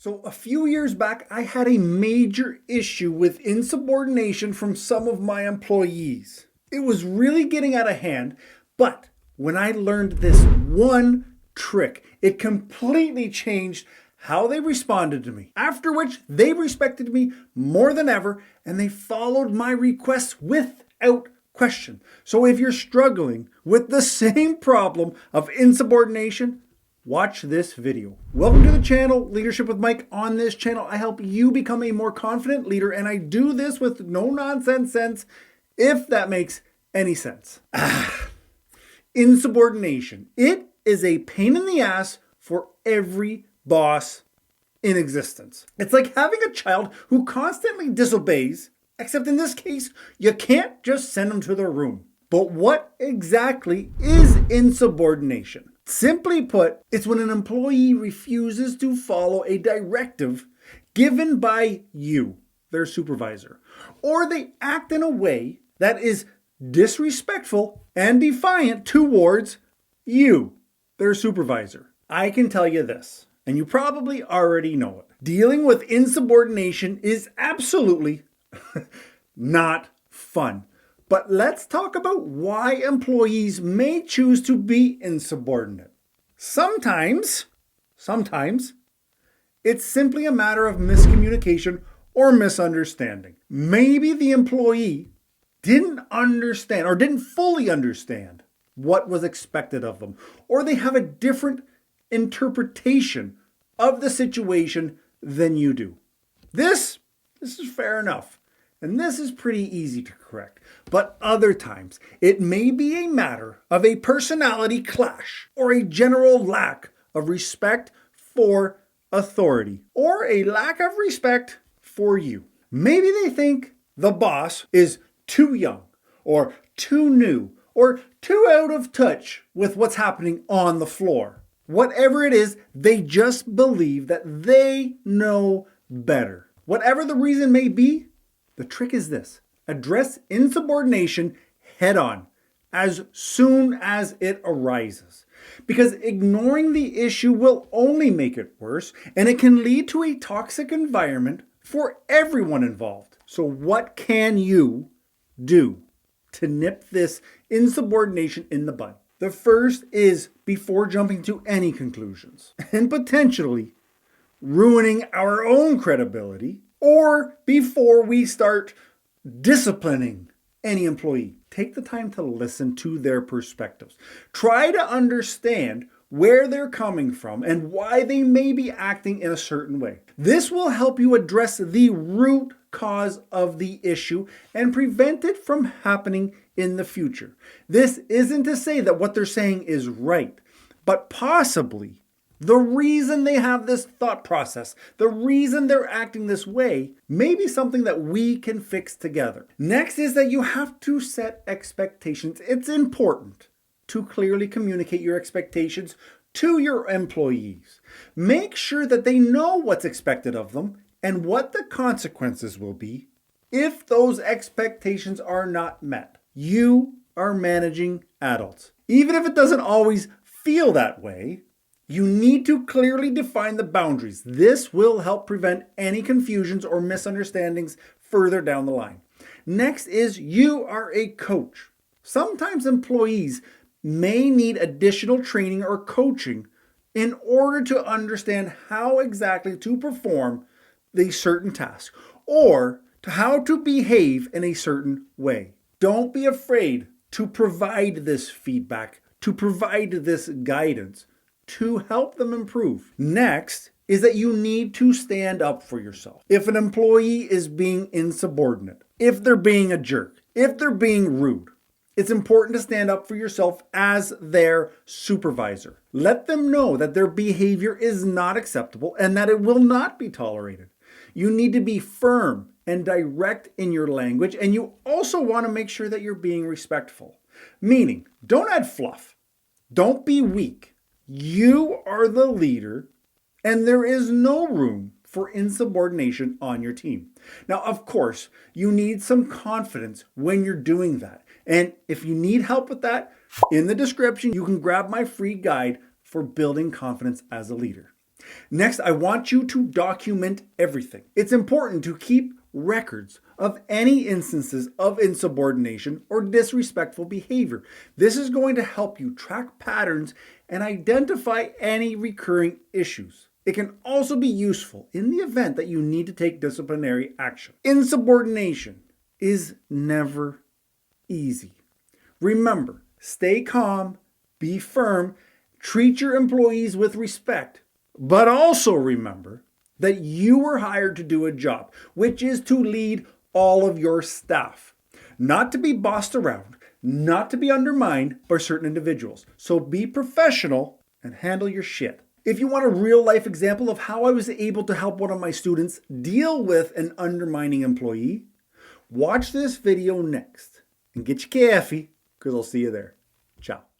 So a few years back, I had a major issue with insubordination from some of my employees. It was really getting out of hand, but when I learned this one trick, it completely changed how they responded to me. After which, they respected me more than ever, and they followed my requests without question. So if you're struggling with the same problem of insubordination, watch this video. Welcome to the channel, Leadership with Mike. On this channel, I help you become a more confident leader, and I do this with no nonsense sense, if that makes any sense. Insubordination. It is a pain in the ass for every boss in existence. It's like having a child who constantly disobeys, except in this case, you can't just send them to their room. But what exactly is insubordination? Simply put, it's when an employee refuses to follow a directive given by you, their supervisor, or they act in a way that is disrespectful and defiant towards you, their supervisor. I can tell you this, and you probably already know it. Dealing with insubordination is absolutely not fun. But let's talk about why employees may choose to be insubordinate. Sometimes, it's simply a matter of miscommunication or misunderstanding. Maybe the employee didn't understand or didn't fully understand what was expected of them, or they have a different interpretation of the situation than you do. This is fair enough. And this is pretty easy to correct. But other times, it may be a matter of a personality clash or a general lack of respect for authority or a lack of respect for you. Maybe they think the boss is too young or too new or too out of touch with what's happening on the floor. Whatever it is, they just believe that they know better. Whatever the reason may be, the trick is this: address insubordination head on as soon as it arises. Because ignoring the issue will only make it worse, and it can lead to a toxic environment for everyone involved. So what can you do to nip this insubordination in the bud? The first is, before jumping to any conclusions and potentially ruining our own credibility, or before we start disciplining any employee, take the time to listen to their perspectives. Try to understand where they're coming from and why they may be acting in a certain way. This will help you address the root cause of the issue and prevent it from happening in the future. This isn't to say that what they're saying is right, but possibly the reason they have this thought process, the reason they're acting this way, may be something that we can fix together. Next is that you have to set expectations. It's important to clearly communicate your expectations to your employees. Make sure that they know what's expected of them and what the consequences will be if those expectations are not met. You are managing adults. Even if it doesn't always feel that way, you need to clearly define the boundaries. This will help prevent any confusions or misunderstandings further down the line. Next is, you are a coach. Sometimes employees may need additional training or coaching in order to understand how exactly to perform a certain task or to how to behave in a certain way. Don't be afraid to provide this feedback, to provide this guidance, to help them improve. Next is that you need to stand up for yourself. If an employee is being insubordinate, if they're being a jerk, if they're being rude, it's important to stand up for yourself as their supervisor. Let them know that their behavior is not acceptable and that it will not be tolerated. You need to be firm and direct in your language, and you also want to make sure that you're being respectful. Meaning, don't add fluff. Don't be weak. You are the leader, and there is no room for insubordination on your team. Now, of course, you need some confidence when you're doing that. And if you need help with that, in the description, you can grab my free guide for building confidence as a leader. Next, I want you to document everything. It's important to keep records of any instances of insubordination or disrespectful behavior. This is going to help you track patterns and identify any recurring issues. It can also be useful in the event that you need to take disciplinary action. Insubordination is never easy. Remember, stay calm, be firm, treat your employees with respect, but also remember that you were hired to do a job, which is to lead all of your staff, not to be bossed around, not to be undermined by certain individuals. So be professional and handle your shit. If you want a real life example of how I was able to help one of my students deal with an undermining employee, watch this video next and get your coffee because I'll see you there. Ciao.